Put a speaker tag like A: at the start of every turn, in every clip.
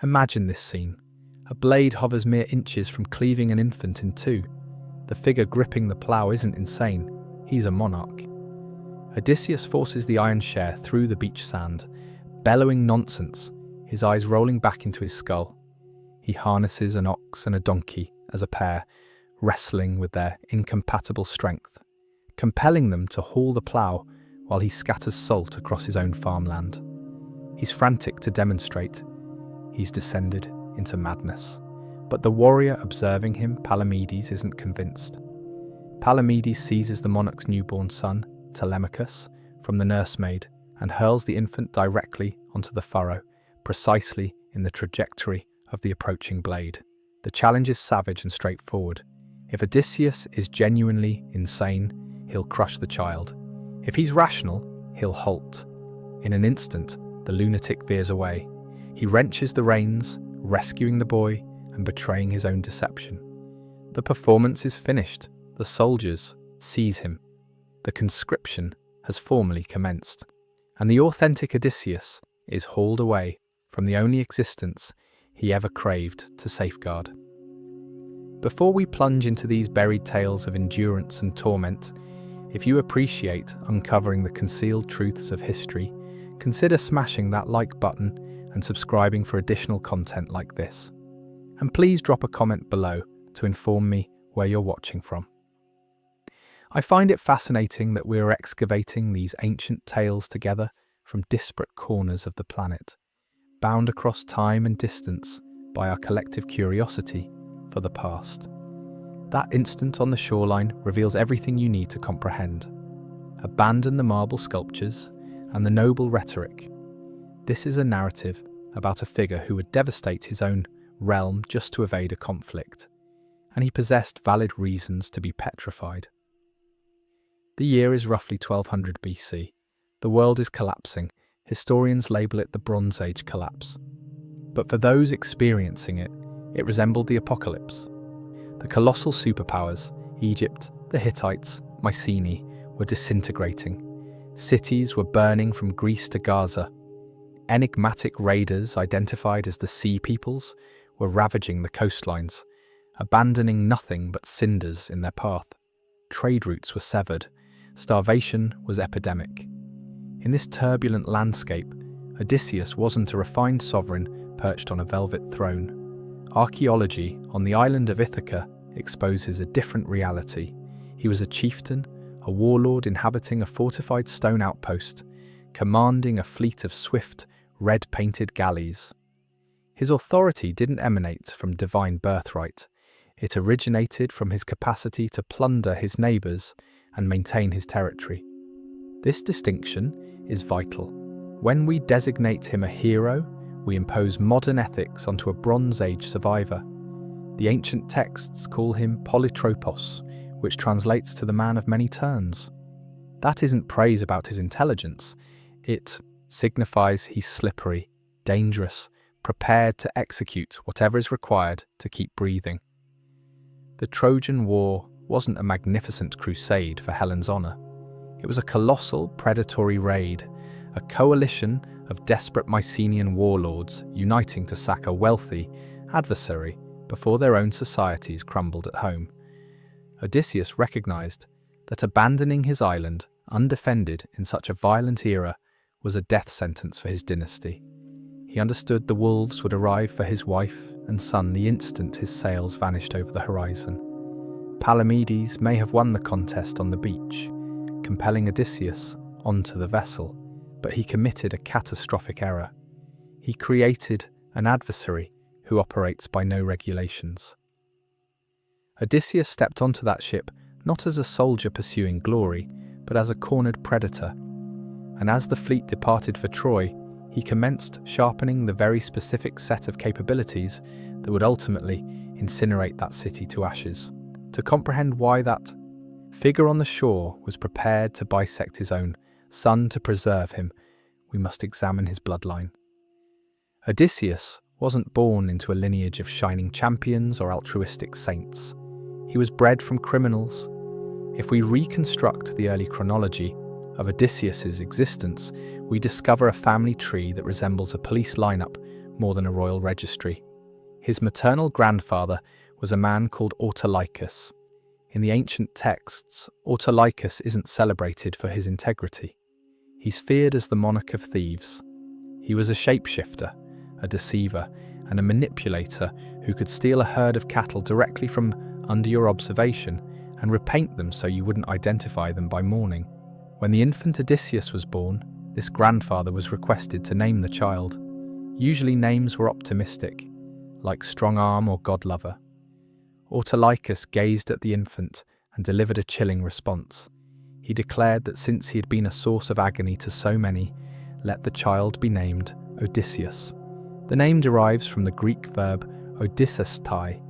A: Imagine this scene. A blade hovers mere inches from cleaving an infant in two. The figure gripping the plough isn't insane, he's a monarch. Odysseus forces the iron share through the beach sand, bellowing nonsense, his eyes rolling back into his skull. He harnesses an ox and a donkey as a pair, wrestling with their incompatible strength, compelling them to haul the plough while he scatters salt across his own farmland. He's frantic to demonstrate. He's descended into madness. But the warrior observing him, Palamedes, isn't convinced. Palamedes seizes the monarch's newborn son, Telemachus, from the nursemaid and hurls the infant directly onto the furrow, precisely in the trajectory of the approaching blade. The challenge is savage and straightforward. If Odysseus is genuinely insane, he'll crush the child. If he's rational, he'll halt. In an instant, the lunatic veers away. He wrenches the reins, rescuing the boy and betraying his own deception. The performance is finished. The soldiers seize him. The conscription has formally commenced, and the authentic Odysseus is hauled away from the only existence he ever craved to safeguard. Before we plunge into these buried tales of endurance and torment, if you appreciate uncovering the concealed truths of history, consider smashing that like button and subscribing for additional content like this. And please drop a comment below to inform me where you're watching from. I find it fascinating that we're excavating these ancient tales together from disparate corners of the planet, bound across time and distance by our collective curiosity for the past. That instant on the shoreline reveals everything you need to comprehend. Abandon the marble sculptures and the noble rhetoric. This is a narrative about a figure who would devastate his own realm just to evade a conflict, and he possessed valid reasons to be petrified. The year is roughly 1200 BC. The world is collapsing. Historians label it the Bronze Age collapse. But for those experiencing it, it resembled the apocalypse. The colossal superpowers, Egypt, the Hittites, Mycenae, were disintegrating. Cities were burning from Greece to Gaza. Enigmatic raiders, identified as the Sea Peoples, were ravaging the coastlines, abandoning nothing but cinders in their path. Trade routes were severed. Starvation was epidemic. In this turbulent landscape, Odysseus wasn't a refined sovereign perched on a velvet throne. Archaeology on the island of Ithaca exposes a different reality. He was a chieftain, a warlord inhabiting a fortified stone outpost, commanding a fleet of swift, red-painted galleys. His authority didn't emanate from divine birthright. It originated from his capacity to plunder his neighbours and maintain his territory. This distinction is vital. When we designate him a hero, we impose modern ethics onto a Bronze Age survivor. The ancient texts call him polytropos, which translates to the man of many turns. That isn't praise about his intelligence. It signifies he's slippery, dangerous, prepared to execute whatever is required to keep breathing. The Trojan War wasn't a magnificent crusade for Helen's honour. It was a colossal predatory raid, a coalition of desperate Mycenaean warlords uniting to sack a wealthy adversary before their own societies crumbled at home. Odysseus recognised that abandoning his island undefended in such a violent era was a death sentence for his dynasty. He understood the wolves would arrive for his wife and son the instant his sails vanished over the horizon. Palamedes may have won the contest on the beach, compelling Odysseus onto the vessel, but he committed a catastrophic error. He created an adversary who operates by no regulations. Odysseus stepped onto that ship not as a soldier pursuing glory, but as a cornered predator. And as the fleet departed for Troy, he commenced sharpening the very specific set of capabilities that would ultimately incinerate that city to ashes. To comprehend why that figure on the shore was prepared to bisect his own son to preserve him, we must examine his bloodline. Odysseus wasn't born into a lineage of shining champions or altruistic saints. He was bred from criminals. If we reconstruct the early chronology of Odysseus's existence, we discover a family tree that resembles a police lineup more than a royal registry. His maternal grandfather was a man called Autolycus. In the ancient texts, Autolycus isn't celebrated for his integrity. He's feared as the monarch of thieves. He was a shapeshifter, a deceiver, and a manipulator who could steal a herd of cattle directly from under your observation and repaint them so you wouldn't identify them by morning. When the infant Odysseus was born, this grandfather was requested to name the child. Usually names were optimistic, like strong arm or god lover. Autolycus gazed at the infant and delivered a chilling response. He declared that since he had been a source of agony to so many, let the child be named Odysseus. The name derives from the Greek verb Odyssestai.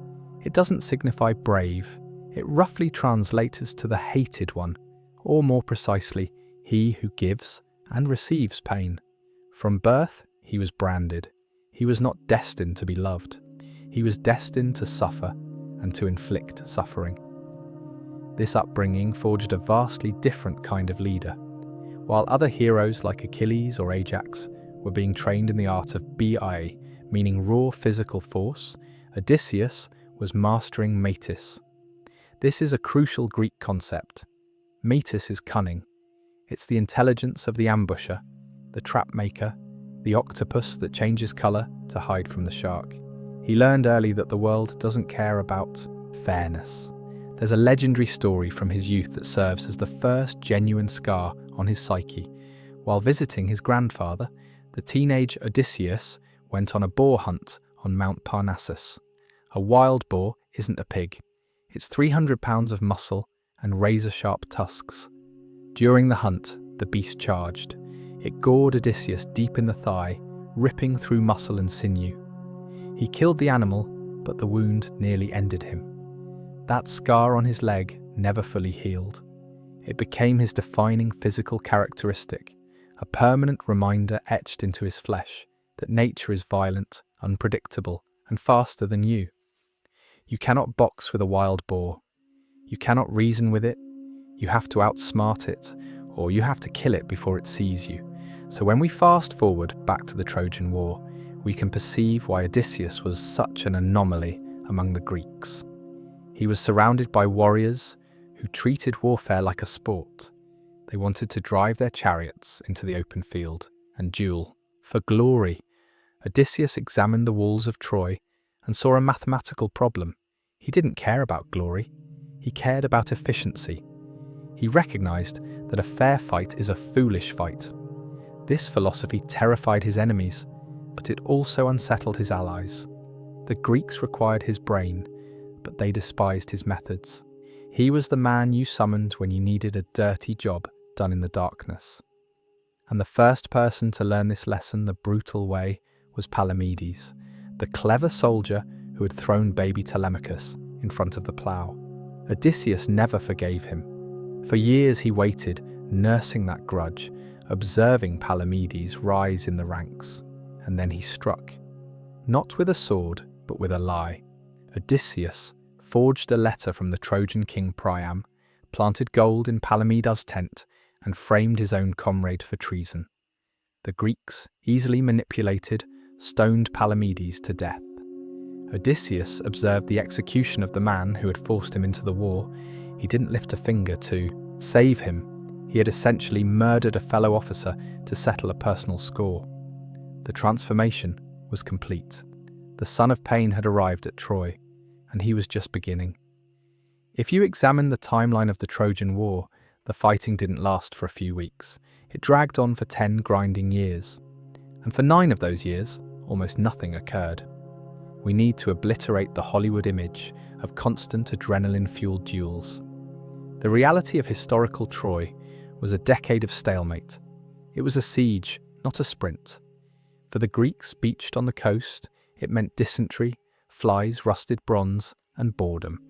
A: It doesn't signify brave. It roughly translates to the hated one, or more precisely, he who gives and receives pain. From birth, he was branded. He was not destined to be loved. He was destined to suffer and to inflict suffering. This upbringing forged a vastly different kind of leader. While other heroes like Achilles or Ajax were being trained in the art of BI, meaning raw physical force, Odysseus was mastering metis. This is a crucial Greek concept. Metis is cunning. It's the intelligence of the ambusher, the trap maker, the octopus that changes colour to hide from the shark. He learned early that the world doesn't care about fairness. There's a legendary story from his youth that serves as the first genuine scar on his psyche. While visiting his grandfather, the teenage Odysseus went on a boar hunt on Mount Parnassus. A wild boar isn't a pig. It's 300 pounds of muscle and razor-sharp tusks. During the hunt, the beast charged. It gored Odysseus deep in the thigh, ripping through muscle and sinew. He killed the animal, but the wound nearly ended him. That scar on his leg never fully healed. It became his defining physical characteristic, a permanent reminder etched into his flesh that nature is violent, unpredictable, and faster than you. You cannot box with a wild boar. You cannot reason with it. You have to outsmart it, or you have to kill it before it sees you. So when we fast forward back to the Trojan War, we can perceive why Odysseus was such an anomaly among the Greeks. He was surrounded by warriors who treated warfare like a sport. They wanted to drive their chariots into the open field and duel for glory. Odysseus examined the walls of Troy and saw a mathematical problem. He didn't care about glory. He cared about efficiency. He recognized that a fair fight is a foolish fight. This philosophy terrified his enemies, but it also unsettled his allies. The Greeks required his brain, but they despised his methods. He was the man you summoned when you needed a dirty job done in the darkness. And the first person to learn this lesson the brutal way was Palamedes, the clever soldier who had thrown baby Telemachus in front of the plough. Odysseus never forgave him. For years he waited, nursing that grudge, observing Palamedes rise in the ranks. And then he struck. Not with a sword, but with a lie. Odysseus forged a letter from the Trojan king Priam, planted gold in Palamedes' tent, and framed his own comrade for treason. The Greeks, easily manipulated, stoned Palamedes to death. Odysseus observed the execution of the man who had forced him into the war. He didn't lift a finger to save him. He had essentially murdered a fellow officer to settle a personal score. The transformation was complete. The son of pain had arrived at Troy, and he was just beginning. If you examine the timeline of the Trojan War, the fighting didn't last for a few weeks. It dragged on for 10 grinding years. And for 9 of those years, almost nothing occurred. We need to obliterate the Hollywood image of constant adrenaline-fueled duels. The reality of historical Troy was a decade of stalemate. It was a siege, not a sprint. For the Greeks beached on the coast, it meant dysentery, flies, rusted bronze, and boredom.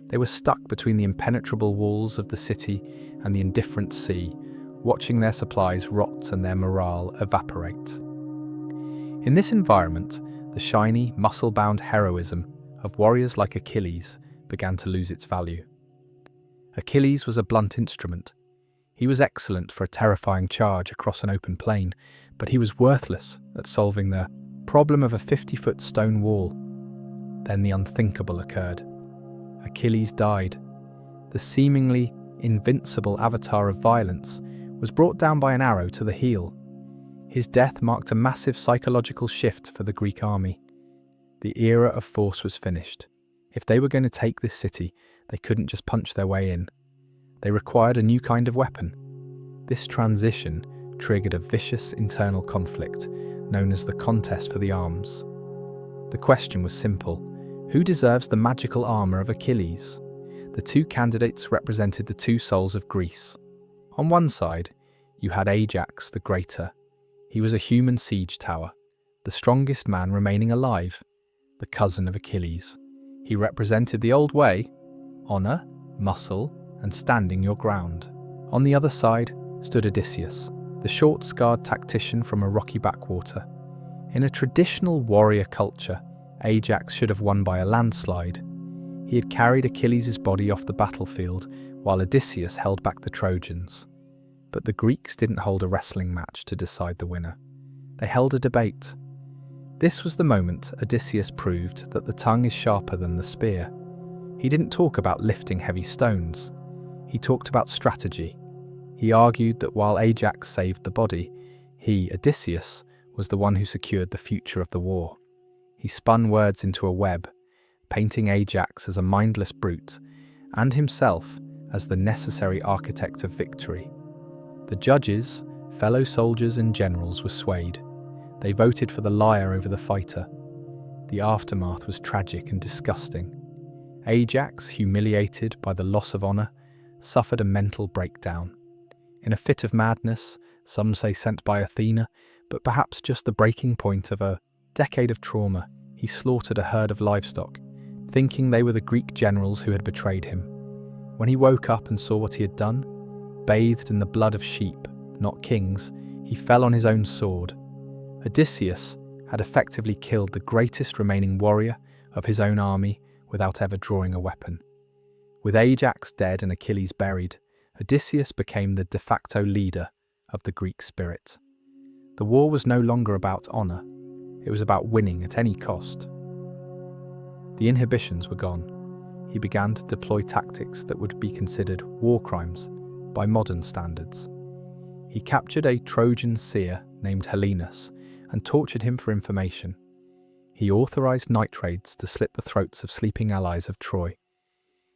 A: They were stuck between the impenetrable walls of the city and the indifferent sea, watching their supplies rot and their morale evaporate. In this environment, the shiny, muscle-bound heroism of warriors like Achilles began to lose its value. Achilles was a blunt instrument. He was excellent for a terrifying charge across an open plain, but he was worthless at solving the problem of a 50-foot stone wall. Then the unthinkable occurred. Achilles died. The seemingly invincible avatar of violence was brought down by an arrow to the heel. His death marked a massive psychological shift for the Greek army. The era of force was finished. If they were going to take this city, they couldn't just punch their way in. They required a new kind of weapon. This transition triggered a vicious internal conflict known as the contest for the arms. The question was simple: who deserves the magical armor of Achilles? The two candidates represented the two souls of Greece. On one side, you had Ajax the Greater. He was a human siege tower, the strongest man remaining alive, the cousin of Achilles. He represented the old way: honor, muscle, and standing your ground. On the other side stood Odysseus, the short-scarred tactician from a rocky backwater. In a traditional warrior culture, Ajax should have won by a landslide. He had carried Achilles' body off the battlefield, while Odysseus held back the Trojans. But the Greeks didn't hold a wrestling match to decide the winner. They held a debate. This was the moment Odysseus proved that the tongue is sharper than the spear. He didn't talk about lifting heavy stones. He talked about strategy. He argued that while Ajax saved the body, he, Odysseus, was the one who secured the future of the war. He spun words into a web, painting Ajax as a mindless brute, and himself as the necessary architect of victory. The judges, fellow soldiers and generals were swayed. They voted for the liar over the fighter. The aftermath was tragic and disgusting. Ajax, humiliated by the loss of honor, suffered a mental breakdown. In a fit of madness, some say sent by Athena, but perhaps just the breaking point of a decade of trauma, he slaughtered a herd of livestock, thinking they were the Greek generals who had betrayed him. When he woke up and saw what he had done, bathed in the blood of sheep, not kings, he fell on his own sword. Odysseus had effectively killed the greatest remaining warrior of his own army without ever drawing a weapon. With Ajax dead and Achilles buried, Odysseus became the de facto leader of the Greek spirit. The war was no longer about honor. It was about winning at any cost. The inhibitions were gone. He began to deploy tactics that would be considered war crimes by modern standards. He captured a Trojan seer named Helenus and tortured him for information. He authorized night raids to slit the throats of sleeping allies of Troy.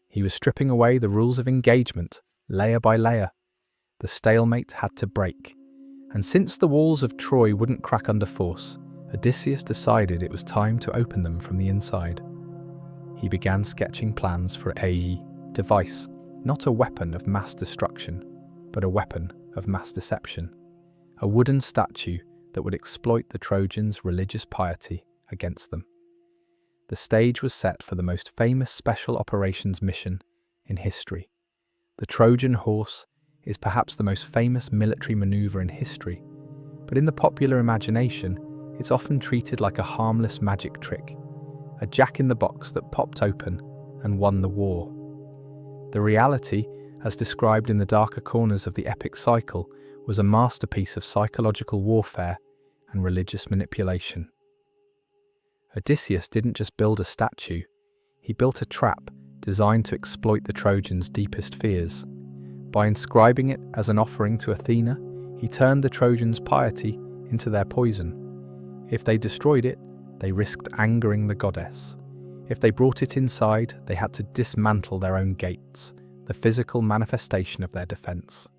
A: He was stripping away the rules of engagement, layer by layer. The stalemate had to break. And since the walls of Troy wouldn't crack under force, Odysseus decided it was time to open them from the inside. He began sketching plans for a device, not a weapon of mass destruction, but a weapon of mass deception. A wooden statue that would exploit the Trojans' religious piety against them. The stage was set for the most famous special operations mission in history. The Trojan horse is perhaps the most famous military maneuver in history, but in the popular imagination, it's often treated like a harmless magic trick, a jack-in-the-box that popped open and won the war. The reality, as described in the darker corners of the epic cycle, was a masterpiece of psychological warfare and religious manipulation. Odysseus didn't just build a statue, he built a trap designed to exploit the Trojans' deepest fears. By inscribing it as an offering to Athena, he turned the Trojans' piety into their poison. If they destroyed it, they risked angering the goddess. If they brought it inside, they had to dismantle their own gates, the physical manifestation of their defense.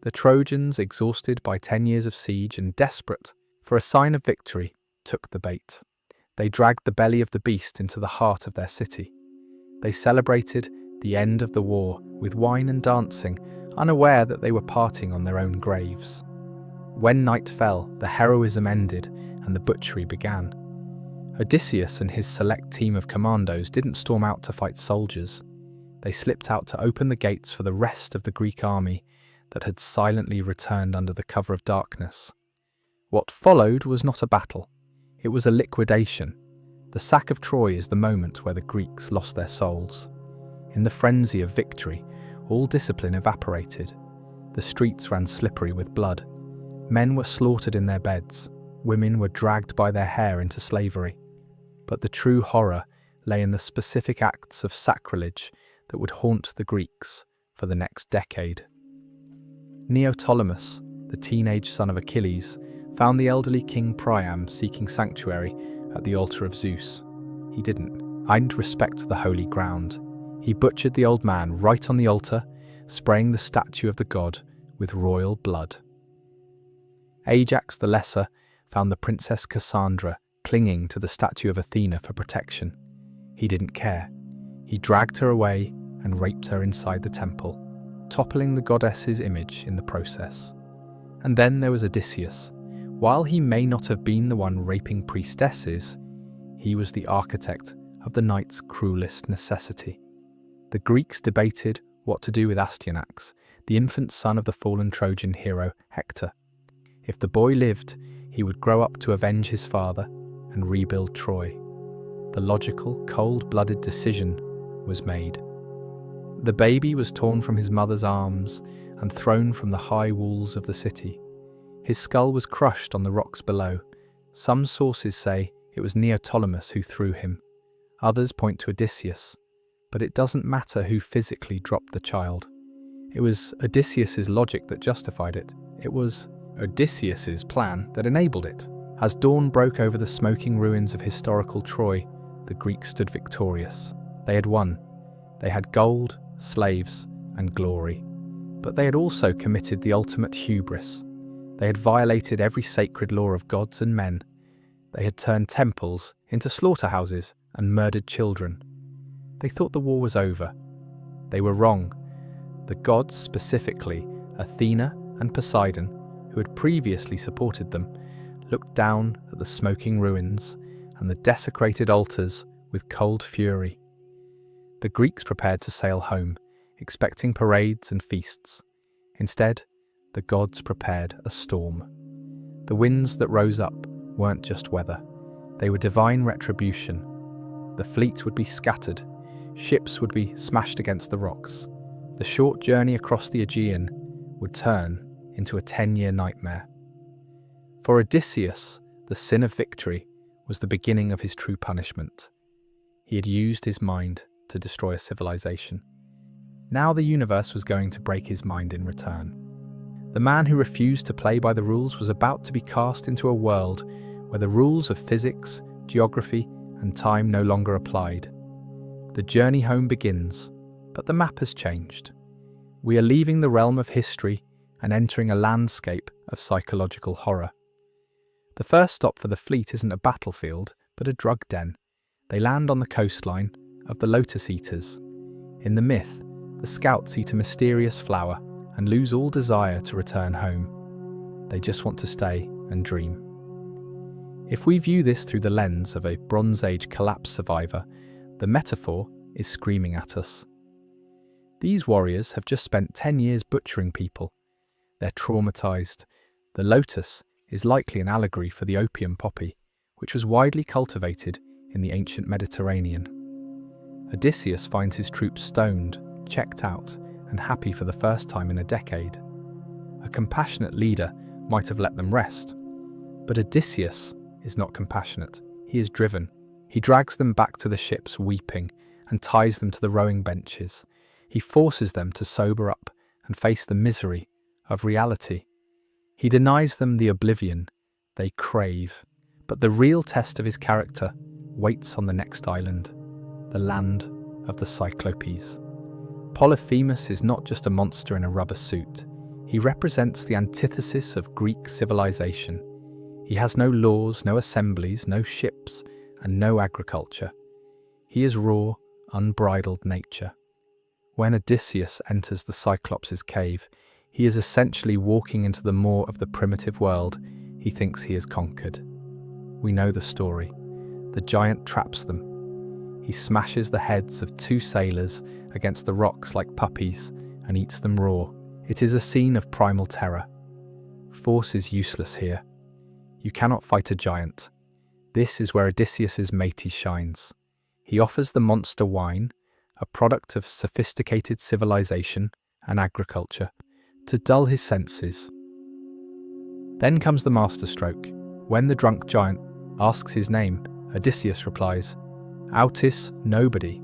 A: The Trojans, exhausted by 10 years of siege and desperate for a sign of victory, took the bait. They dragged the belly of the beast into the heart of their city. They celebrated the end of the war with wine and dancing, unaware that they were parting on their own graves. When night fell, the heroism ended and the butchery began. Odysseus and his select team of commandos didn't storm out to fight soldiers. They slipped out to open the gates for the rest of the Greek army that had silently returned under the cover of darkness. What followed was not a battle. It was a liquidation. The sack of Troy is the moment where the Greeks lost their souls. In the frenzy of victory, all discipline evaporated. The streets ran slippery with blood. Men were slaughtered in their beds. Women were dragged by their hair into slavery. But the true horror lay in the specific acts of sacrilege that would haunt the Greeks for the next decade. Neoptolemus, the teenage son of Achilles, found the elderly king Priam seeking sanctuary at the altar of Zeus. He didn't respect the holy ground. He butchered the old man right on the altar, spraying the statue of the god with royal blood. Ajax the Lesser found the princess Cassandra clinging to the statue of Athena for protection. He didn't care. He dragged her away and raped her inside the temple, toppling the goddess's image in the process. And then there was Odysseus. While he may not have been the one raping priestesses, he was the architect of the night's cruelest necessity. The Greeks debated what to do with Astyanax, the infant son of the fallen Trojan hero Hector. If the boy lived, he would grow up to avenge his father and rebuild Troy. The logical, cold-blooded decision was made. The baby was torn from his mother's arms and thrown from the high walls of the city. His skull was crushed on the rocks below. Some sources say it was Neoptolemus who threw him. Others point to Odysseus. But it doesn't matter who physically dropped the child. It was Odysseus's logic that justified it. It was Odysseus's plan that enabled it. As dawn broke over the smoking ruins of historical Troy, the Greeks stood victorious. They had won. They had gold, slaves, and glory. But they had also committed the ultimate hubris. They had violated every sacred law of gods and men. They had turned temples into slaughterhouses and murdered children. They thought the war was over. They were wrong. The gods, specifically Athena and Poseidon, who had previously supported them, looked down at the smoking ruins and the desecrated altars with cold fury. The Greeks prepared to sail home, expecting parades and feasts. Instead, the gods prepared a storm. The winds that rose up weren't just weather. They were divine retribution. The fleet would be scattered. Ships would be smashed against the rocks. The short journey across the Aegean would turn into a 10-year nightmare. For Odysseus, the sin of victory was the beginning of his true punishment. He had used his mind to destroy a civilization. Now the universe was going to break his mind in return. The man who refused to play by the rules was about to be cast into a world where the rules of physics, geography, and time no longer applied. The journey home begins, but the map has changed. We are leaving the realm of history and entering a landscape of psychological horror. The first stop for the fleet isn't a battlefield, but a drug den. They land on the coastline of the Lotus Eaters. In the myth, the scouts eat a mysterious flower and lose all desire to return home. They just want to stay and dream. If we view this through the lens of a Bronze Age collapse survivor, the metaphor is screaming at us. These warriors have just spent 10 years butchering people. They're traumatized. The lotus is likely an allegory for the opium poppy, which was widely cultivated in the ancient Mediterranean. Odysseus finds his troops stoned, checked out, and happy for the first time in a decade. A compassionate leader might have let them rest. But Odysseus is not compassionate. He is driven. He drags them back to the ships weeping and ties them to the rowing benches. He forces them to sober up and face the misery of reality. He denies them the oblivion they crave. But the real test of his character waits on the next island, the land of the Cyclopes. Polyphemus is not just a monster in a rubber suit. He represents the antithesis of Greek civilization. He has no laws, no assemblies, no ships, and no agriculture. He is raw, unbridled nature. When Odysseus enters the Cyclops' cave, he is essentially walking into the maw of the primitive world he thinks he has conquered. We know the story. The giant traps them. He smashes the heads of 2 sailors against the rocks like puppies and eats them raw. It is a scene of primal terror. Force is useless here. You cannot fight a giant. This is where Odysseus' matey shines. He offers the monster wine, a product of sophisticated civilization and agriculture, to dull his senses. Then comes the masterstroke. When the drunk giant asks his name, Odysseus replies, "Autis nobody."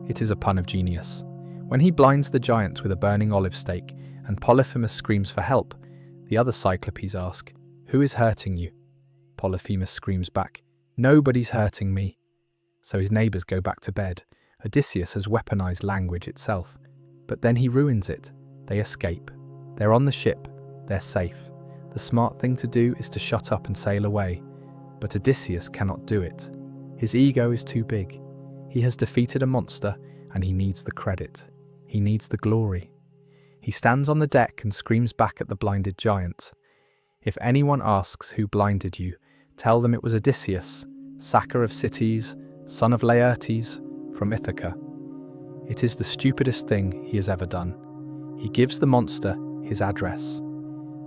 A: It is a pun of genius. When he blinds the giant with a burning olive stake and Polyphemus screams for help, the other Cyclopes ask, "Who is hurting you?" Polyphemus screams back, "Nobody's hurting me." So his neighbours go back to bed. Odysseus has weaponized language itself. But then he ruins it. They escape. They're on the ship. They're safe. The smart thing to do is to shut up and sail away. But Odysseus cannot do it. His ego is too big. He has defeated a monster and he needs the credit. He needs the glory. He stands on the deck and screams back at the blinded giant. "If anyone asks who blinded you, tell them it was Odysseus, sacker of cities, son of Laertes, from Ithaca." It is the stupidest thing he has ever done. He gives the monster his address.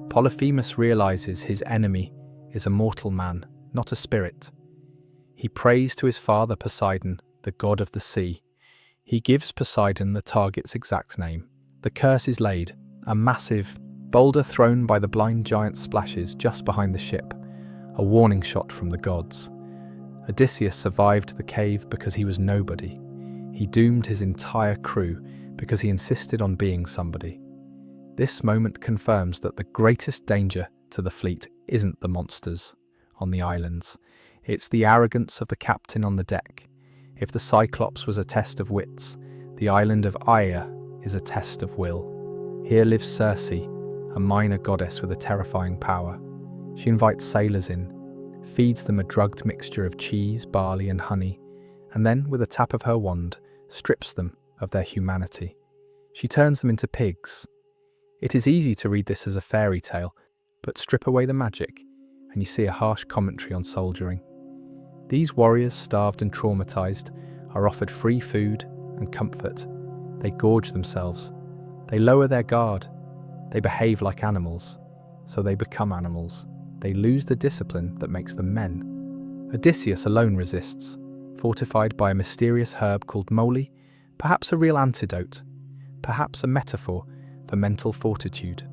A: Polyphemus realizes his enemy is a mortal man, not a spirit. He prays to his father Poseidon, the god of the sea. He gives Poseidon the target's exact name. The curse is laid. A massive boulder thrown by the blind giant splashes just behind the ship, a warning shot from the gods. Odysseus survived the cave because he was nobody. He doomed his entire crew because he insisted on being somebody. This moment confirms that the greatest danger to the fleet isn't the monsters on the islands. It's the arrogance of the captain on the deck. If the Cyclops was a test of wits, the island of Aia is a test of will. Here lives Circe, a minor goddess with a terrifying power. She invites sailors in, feeds them a drugged mixture of cheese, barley and honey, and then, with a tap of her wand, strips them of their humanity. She turns them into pigs. It is easy to read this as a fairy tale, but strip away the magic, and you see a harsh commentary on soldiering. These warriors, starved and traumatized, are offered free food and comfort. They gorge themselves. They lower their guard. They behave like animals, so they become animals. They lose the discipline that makes them men. Odysseus alone resists, fortified by a mysterious herb called moly, perhaps a real antidote, perhaps a metaphor for mental fortitude.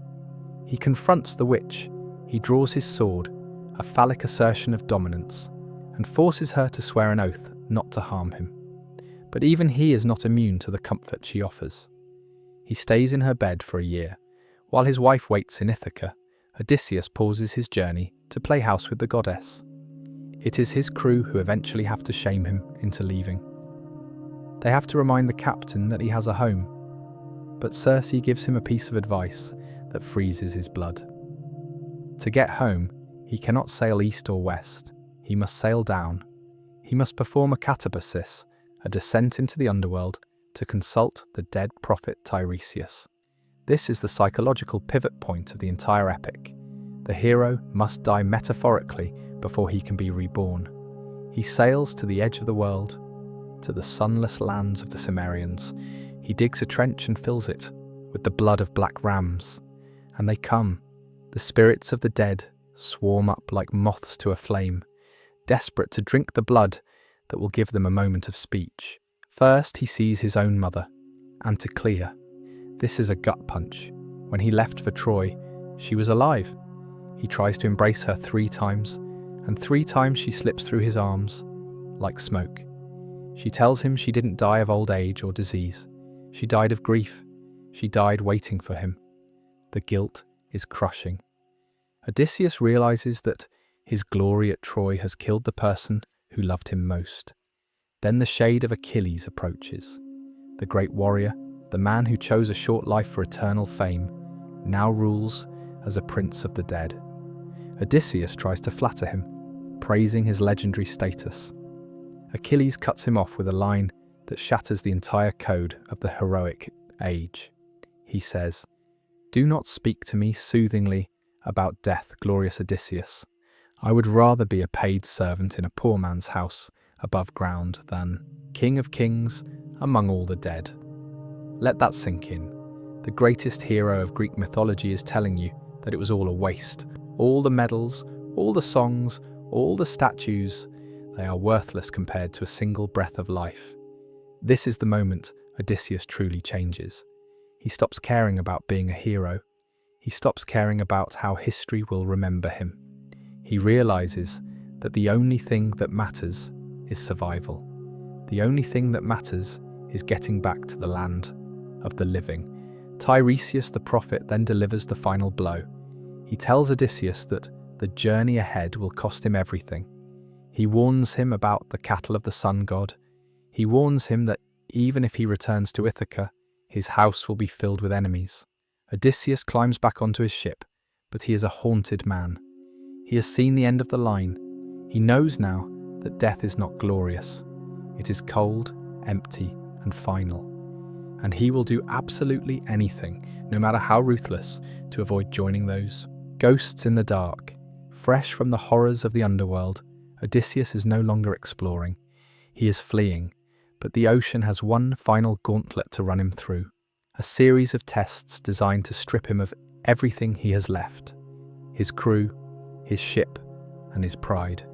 A: He confronts the witch. He draws his sword, a phallic assertion of dominance, and forces her to swear an oath not to harm him. But even he is not immune to the comfort she offers. He stays in her bed for a year. While his wife waits in Ithaca, Odysseus pauses his journey to play house with the goddess. It is his crew who eventually have to shame him into leaving. They have to remind the captain that he has a home, but Circe gives him a piece of advice that freezes his blood. To get home, he cannot sail east or west. He must sail down. He must perform a catabasis, a descent into the underworld, to consult the dead prophet Tiresias. This is the psychological pivot point of the entire epic. The hero must die metaphorically before he can be reborn. He sails to the edge of the world, to the sunless lands of the Cimmerians. He digs a trench and fills it with the blood of black rams. And they come. The spirits of the dead swarm up like moths to a flame, desperate to drink the blood that will give them a moment of speech. First, he sees his own mother, Anticlea. This is a gut punch. When he left for Troy, she was alive. He tries to embrace her 3 times, and 3 times she slips through his arms, like smoke. She tells him she didn't die of old age or disease. She died of grief. She died waiting for him. The guilt is crushing. Odysseus realizes that his glory at Troy has killed the person who loved him most. Then the shade of Achilles approaches. The great warrior, the man who chose a short life for eternal fame, now rules as a prince of the dead. Odysseus tries to flatter him, praising his legendary status. Achilles cuts him off with a line that shatters the entire code of the heroic age. He says, "Do not speak to me soothingly about death, glorious Odysseus. I would rather be a paid servant in a poor man's house above ground than king of kings among all the dead." Let that sink in. The greatest hero of Greek mythology is telling you that it was all a waste. All the medals, all the songs, all the statues, they are worthless compared to a single breath of life. This is the moment Odysseus truly changes. He stops caring about being a hero. He stops caring about how history will remember him. He realizes that the only thing that matters is survival. The only thing that matters is getting back to the land of the living. Tiresias the prophet then delivers the final blow. He tells Odysseus that the journey ahead will cost him everything. He warns him about the cattle of the sun god. He warns him that even if he returns to Ithaca, his house will be filled with enemies. Odysseus climbs back onto his ship, but he is a haunted man. He has seen the end of the line. He knows now that death is not glorious. It is cold, empty, and final. And he will do absolutely anything, no matter how ruthless, to avoid joining those ghosts in the dark. Fresh from the horrors of the underworld, Odysseus is no longer exploring. He is fleeing, but the ocean has one final gauntlet to run him through. A series of tests designed to strip him of everything he has left. His crew, his ship, and his pride.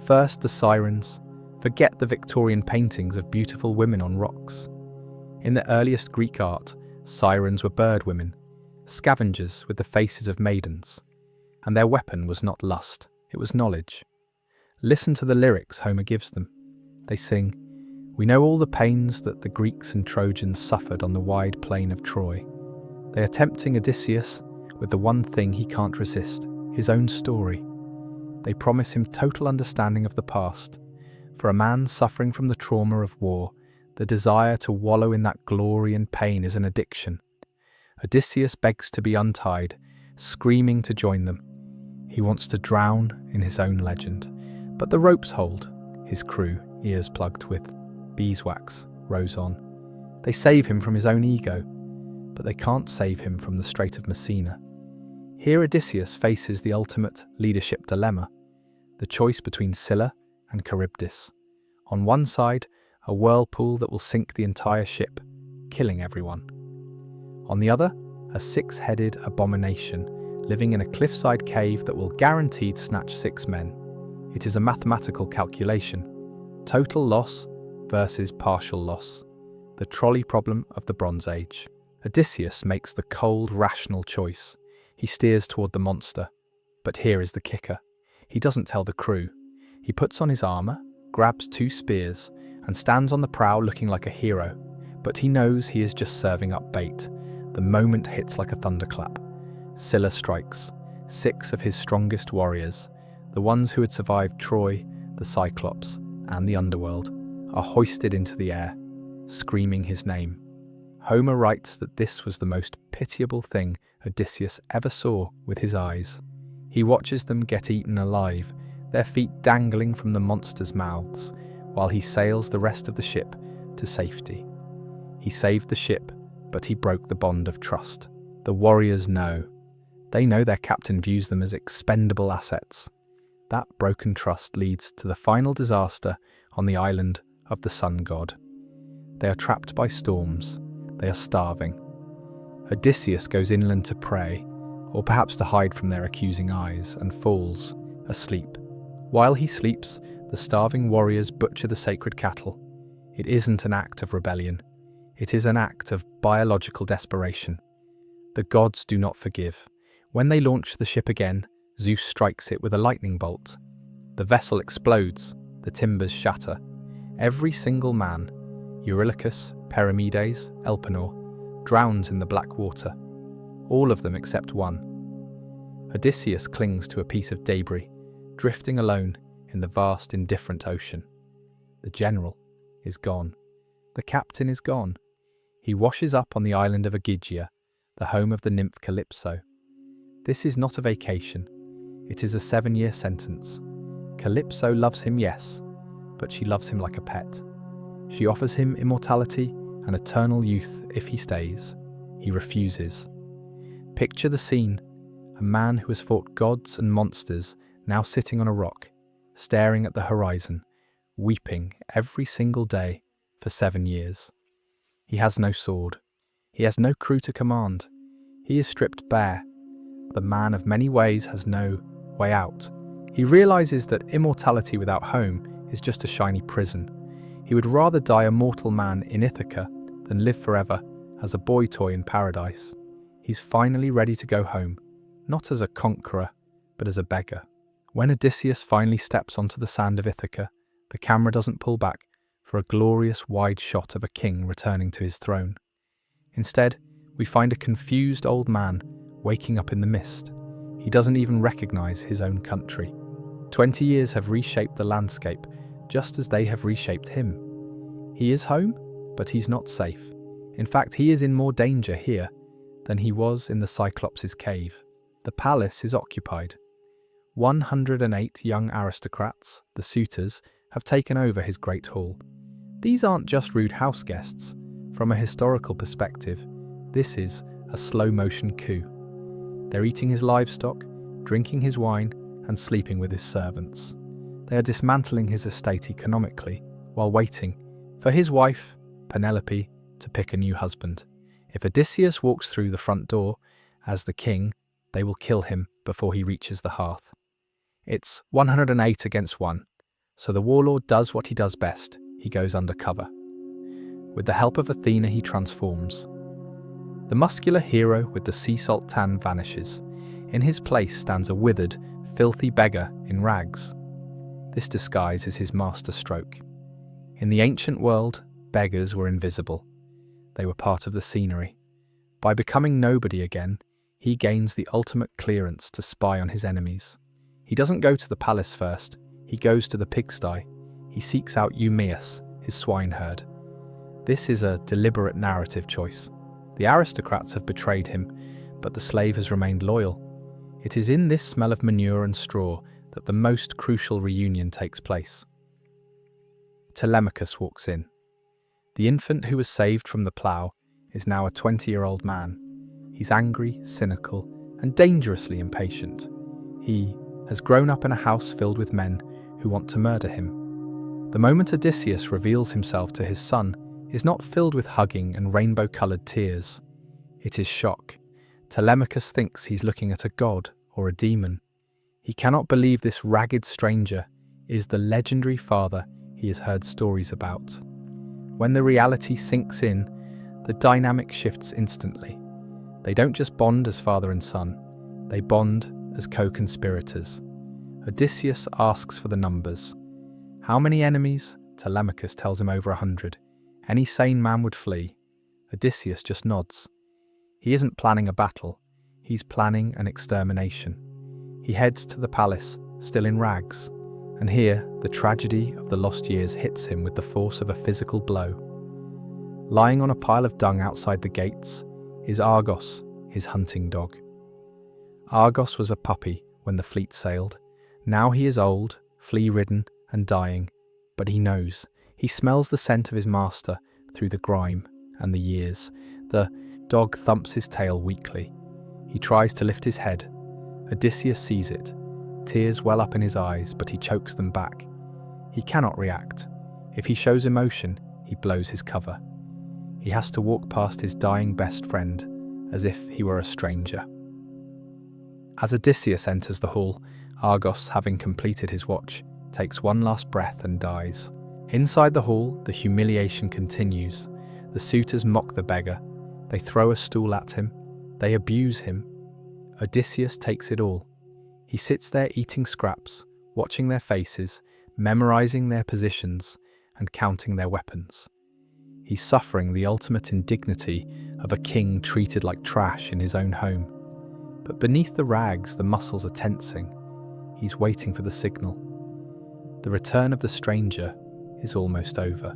A: First, the sirens. Forget the Victorian paintings of beautiful women on rocks. In the earliest Greek art, sirens were bird women, scavengers with the faces of maidens. And their weapon was not lust, it was knowledge. Listen to the lyrics Homer gives them. They sing, "We know all the pains that the Greeks and Trojans suffered on the wide plain of Troy. They are tempting Odysseus with the one thing he can't resist, his own story. They promise him total understanding of the past. For a man suffering from the trauma of war, the desire to wallow in that glory and pain is an addiction. Odysseus begs to be untied, screaming to join them. He wants to drown in his own legend. But the ropes hold. His crew, ears plugged with beeswax, rows on. They save him from his own ego, but they can't save him from the Strait of Messina. Here Odysseus faces the ultimate leadership dilemma, the choice between Scylla and Charybdis. On one side, a whirlpool that will sink the entire ship, killing everyone. On the other, a six-headed abomination living in a cliffside cave that will guaranteed snatch 6 men. It is a mathematical calculation. Total loss versus partial loss. The trolley problem of the Bronze Age. Odysseus makes the cold, rational choice. He steers toward the monster. But here is the kicker. He doesn't tell the crew. He puts on his armor, grabs 2 spears, and stands on the prow looking like a hero. But he knows he is just serving up bait. The moment hits like a thunderclap. Scylla strikes. 6 of his strongest warriors, the ones who had survived Troy, the Cyclops, and the underworld, are hoisted into the air, screaming his name. Homer writes that this was the most pitiable thing Odysseus ever saw with his eyes. He watches them get eaten alive, their feet dangling from the monsters' mouths, while he sails the rest of the ship to safety. He saved the ship, but he broke the bond of trust. The warriors know. They know their captain views them as expendable assets. That broken trust leads to the final disaster on the island of the sun god. They are trapped by storms. They are starving. Odysseus goes inland to pray, or perhaps to hide from their accusing eyes, and falls asleep. While he sleeps, the starving warriors butcher the sacred cattle. It isn't an act of rebellion. It is an act of biological desperation. The gods do not forgive. When they launch the ship again, Zeus strikes it with a lightning bolt. The vessel explodes, the timbers shatter. Every single man, Eurylochus, Perimedes, Elpenor, drowns in the black water. All of them except one. Odysseus clings to a piece of debris, drifting alone in the vast, indifferent ocean. The general is gone. The captain is gone. He washes up on the island of Ogygia, the home of the nymph Calypso. This is not a vacation. It is a 7-year sentence. Calypso loves him, yes, but she loves him like a pet. She offers him immortality and eternal youth if he stays. He refuses. Picture the scene. A man who has fought gods and monsters, now sitting on a rock, staring at the horizon, weeping every single day for 7 years. He has no sword. He has no crew to command. He is stripped bare. The man of many ways has no way out. He realizes that immortality without home is just a shiny prison. He would rather die a mortal man in Ithaca than live forever as a boy toy in paradise. He's finally ready to go home, not as a conqueror, but as a beggar. When Odysseus finally steps onto the sand of Ithaca, the camera doesn't pull back for a glorious wide shot of a king returning to his throne. Instead, we find a confused old man waking up in the mist. He doesn't even recognize his own country. 20 years have reshaped the landscape, just as they have reshaped him. He is home, but he's not safe. In fact, he is in more danger here than he was in the Cyclops' cave. The palace is occupied. 108 young aristocrats, the suitors, have taken over his great hall. These aren't just rude house guests. From a historical perspective, this is a slow-motion coup. They're eating his livestock, drinking his wine, and sleeping with his servants. They are dismantling his estate economically, while waiting for his wife, Penelope, to pick a new husband. If Odysseus walks through the front door as the king, they will kill him before he reaches the hearth. It's 108 against 1, so the warlord does what he does best. He goes undercover. With the help of Athena, he transforms. The muscular hero with the sea salt tan vanishes. In his place stands a withered, filthy beggar in rags. This disguise is his master stroke. In the ancient world, beggars were invisible. They were part of the scenery. By becoming nobody again, he gains the ultimate clearance to spy on his enemies. He doesn't go to the palace first, he goes to the pigsty. He seeks out Eumaeus, his swineherd. This is a deliberate narrative choice. The aristocrats have betrayed him, but the slave has remained loyal. It is in this smell of manure and straw that the most crucial reunion takes place. Telemachus walks in. The infant who was saved from the plough is now a 20-year-old man. He's angry, cynical, and dangerously impatient. He has grown up in a house filled with men who want to murder him. The moment Odysseus reveals himself to his son is not filled with hugging and rainbow-coloured tears. It is shock. Telemachus thinks he's looking at a god or a demon. He cannot believe this ragged stranger is the legendary father he has heard stories about. When the reality sinks in, the dynamic shifts instantly. They don't just bond as father and son, they bond as co-conspirators. Odysseus asks for the numbers. How many enemies? Telemachus tells him over 100. Any sane man would flee. Odysseus just nods. He isn't planning a battle, he's planning an extermination. He heads to the palace, still in rags, and here the tragedy of the lost years hits him with the force of a physical blow. Lying on a pile of dung outside the gates is Argos, his hunting dog. Argos was a puppy when the fleet sailed. Now he is old, flea-ridden, and dying, but he knows. He smells the scent of his master through the grime and the years. The dog thumps his tail weakly. He tries to lift his head. Odysseus sees it. Tears well up in his eyes, but he chokes them back. He cannot react. If he shows emotion, he blows his cover. He has to walk past his dying best friend as if he were a stranger. As Odysseus enters the hall, Argos, having completed his watch, takes one last breath and dies. Inside the hall, the humiliation continues. The suitors mock the beggar. They throw a stool at him. They abuse him. Odysseus takes it all. He sits there eating scraps, watching their faces, memorizing their positions, and counting their weapons. He's suffering the ultimate indignity of a king treated like trash in his own home. But beneath the rags, the muscles are tensing. He's waiting for the signal. The return of the stranger is almost over.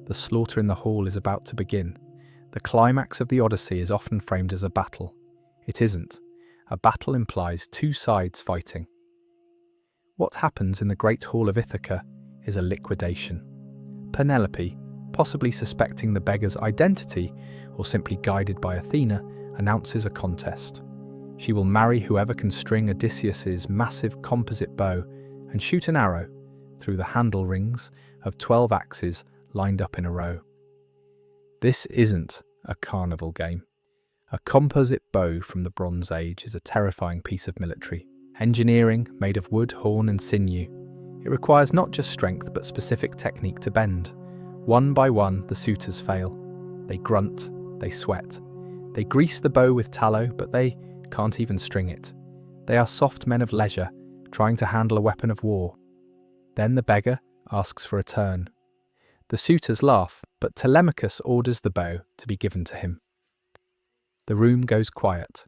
A: The slaughter in the hall is about to begin. The climax of the Odyssey is often framed as a battle. It isn't. A battle implies two sides fighting. What happens in the Great Hall of Ithaca is a liquidation. Penelope, possibly suspecting the beggar's identity or simply guided by Athena, announces a contest. She will marry whoever can string Odysseus's massive composite bow and shoot an arrow through the handle rings of 12 axes lined up in a row. This isn't a carnival game. A composite bow from the Bronze Age is a terrifying piece of military engineering made of wood, horn, and sinew. It requires not just strength but specific technique to bend. One by one, the suitors fail. They grunt, they sweat. They grease the bow with tallow, but they can't even string it. They are soft men of leisure, trying to handle a weapon of war. Then the beggar asks for a turn. The suitors laugh, but Telemachus orders the bow to be given to him. The room goes quiet.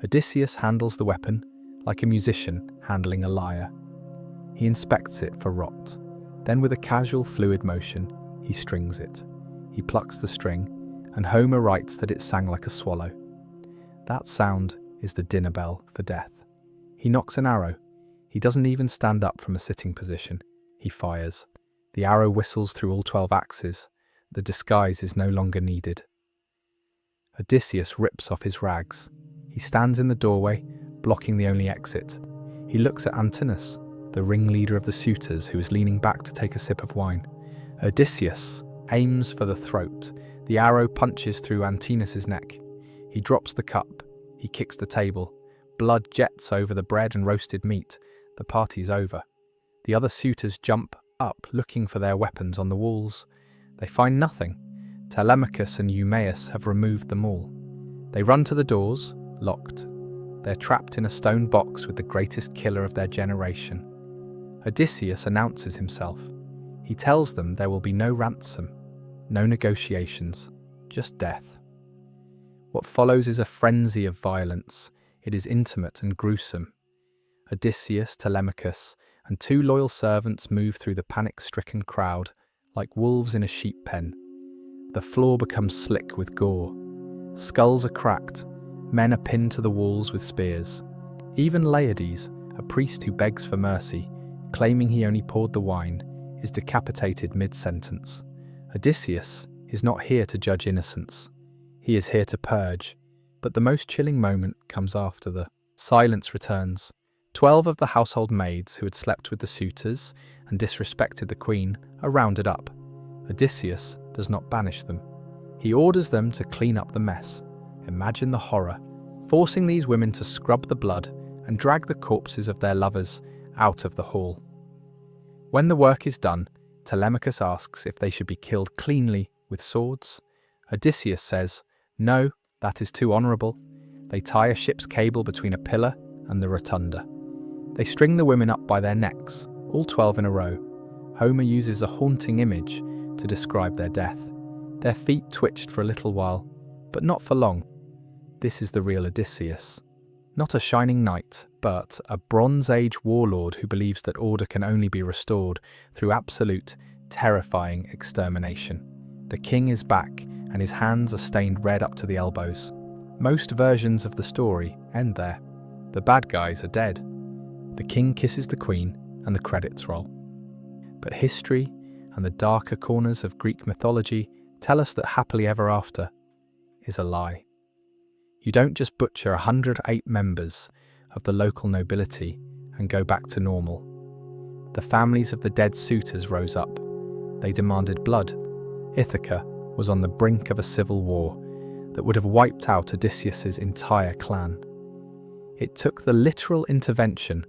A: Odysseus handles the weapon like a musician handling a lyre. He inspects it for rot. Then with a casual, fluid motion, he strings it. He plucks the string, and Homer writes that it sang like a swallow. That sound is the dinner bell for death. He nocks an arrow. He doesn't even stand up from a sitting position. He fires. The arrow whistles through all 12 axes. The disguise is no longer needed. Odysseus rips off his rags. He stands in the doorway, blocking the only exit. He looks at Antinous, the ringleader of the suitors, who is leaning back to take a sip of wine. Odysseus aims for the throat. The arrow punches through Antinous' neck. He drops the cup. He kicks the table. Blood jets over the bread and roasted meat. The party's over. The other suitors jump up, looking for their weapons on the walls. They find nothing. Telemachus and Eumaeus have removed them all. They run to the doors, locked. They're trapped in a stone box with the greatest killer of their generation. Odysseus announces himself. He tells them there will be no ransom, no negotiations, just death. What follows is a frenzy of violence. It is intimate and gruesome. Odysseus, Telemachus, and 2 loyal servants move through the panic-stricken crowd like wolves in a sheep pen. The floor becomes slick with gore. Skulls are cracked. Men are pinned to the walls with spears. Even Laertes, a priest who begs for mercy, claiming he only poured the wine, is decapitated mid-sentence. Odysseus is not here to judge innocence. He is here to purge. But the most chilling moment comes after the silence returns. 12 of the household maids who had slept with the suitors and disrespected the queen are rounded up. Odysseus does not banish them. He orders them to clean up the mess. Imagine the horror, forcing these women to scrub the blood and drag the corpses of their lovers out of the hall. When the work is done, Telemachus asks if they should be killed cleanly with swords. Odysseus says, "No, that is too honourable." They tie a ship's cable between a pillar and the rotunda. They string the women up by their necks, all 12 in a row. Homer uses a haunting image to describe their death. Their feet twitched for a little while, but not for long. This is the real Odysseus. Not a shining knight, but a Bronze Age warlord who believes that order can only be restored through absolute, terrifying extermination. The king is back, and his hands are stained red up to the elbows. Most versions of the story end there. The bad guys are dead. The king kisses the queen, and the credits roll. But history and the darker corners of Greek mythology tell us that happily ever after is a lie. You don't just butcher 108 members of the local nobility and go back to normal. The families of the dead suitors rose up. They demanded blood. Ithaca was on the brink of a civil war that would have wiped out Odysseus's entire clan. It took the literal intervention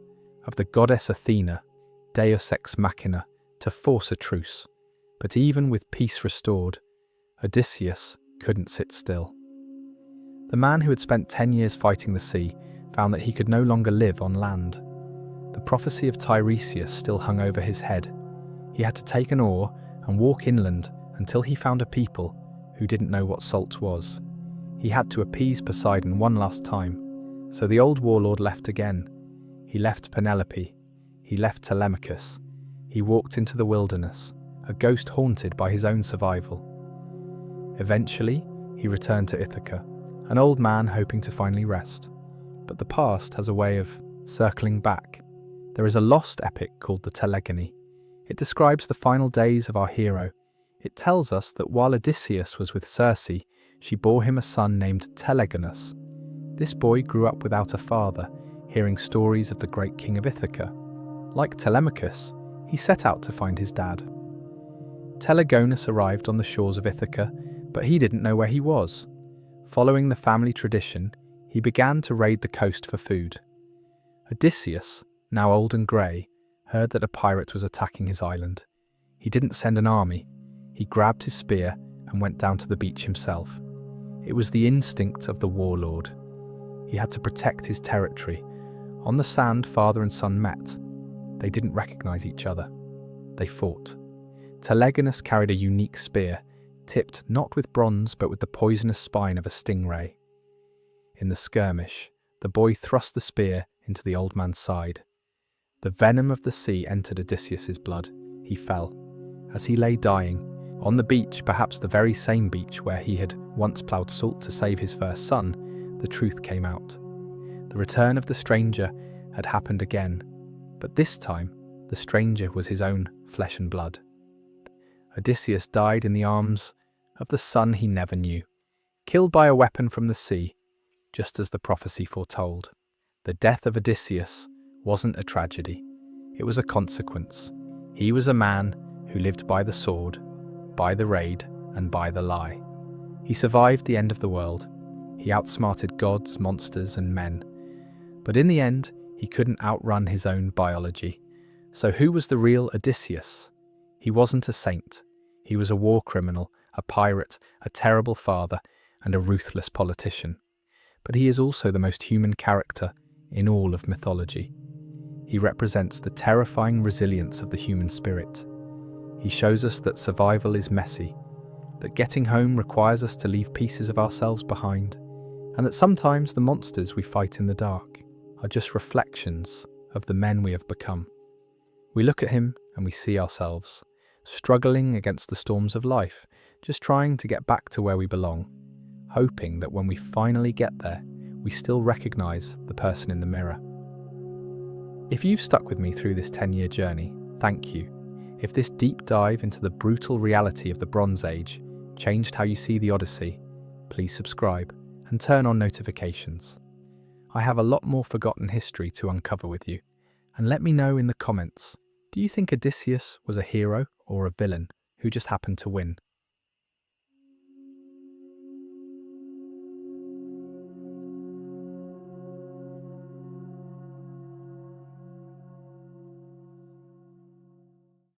A: of the goddess Athena, Deus ex machina, to force a truce. But even with peace restored, Odysseus couldn't sit still. The man who had spent 10 years fighting the sea found that he could no longer live on land. The prophecy of Tiresias still hung over his head. He had to take an oar and walk inland until he found a people who didn't know what salt was. He had to appease Poseidon one last time, so the old warlord left again. He left Penelope. He left Telemachus. He walked into the wilderness, a ghost haunted by his own survival. Eventually, he returned to Ithaca, an old man hoping to finally rest. But the past has a way of circling back. There is a lost epic called the Telegony. It describes the final days of our hero. It tells us that while Odysseus was with Circe, she bore him a son named Telegonus. This boy grew up without a father, hearing stories of the great king of Ithaca. Like Telemachus, he set out to find his dad. Telegonus arrived on the shores of Ithaca, but he didn't know where he was. Following the family tradition, he began to raid the coast for food. Odysseus, now old and grey, heard that a pirate was attacking his island. He didn't send an army. He grabbed his spear and went down to the beach himself. It was the instinct of the warlord. He had to protect his territory, On the sand, father and son met. They didn't recognize each other. They fought. Telegonus carried a unique spear, tipped not with bronze but with the poisonous spine of a stingray. In the skirmish, the boy thrust the spear into the old man's side. The venom of the sea entered Odysseus's blood. He fell. As he lay dying, on the beach, perhaps the very same beach where he had once ploughed salt to save his first son, the truth came out. The return of the stranger had happened again, but this time the stranger was his own flesh and blood. Odysseus died in the arms of the son he never knew, killed by a weapon from the sea, just as the prophecy foretold. The death of Odysseus wasn't a tragedy, it was a consequence. He was a man who lived by the sword, by the raid, and by the lie. He survived the end of the world. He outsmarted gods, monsters, and men. But in the end, he couldn't outrun his own biology. So who was the real Odysseus? He wasn't a saint. He was a war criminal, a pirate, a terrible father, and a ruthless politician. But he is also the most human character in all of mythology. He represents the terrifying resilience of the human spirit. He shows us that survival is messy, that getting home requires us to leave pieces of ourselves behind, and that sometimes the monsters we fight in the dark are just reflections of the men we have become. We look at him and we see ourselves, struggling against the storms of life, just trying to get back to where we belong, hoping that when we finally get there, we still recognize the person in the mirror. If you've stuck with me through this 10-year journey, thank you. If this deep dive into the brutal reality of the Bronze Age changed how you see the Odyssey, please subscribe and turn on notifications. I have a lot more forgotten history to uncover with you, and let me know in the comments, do you think Odysseus was a hero or a villain who just happened to win?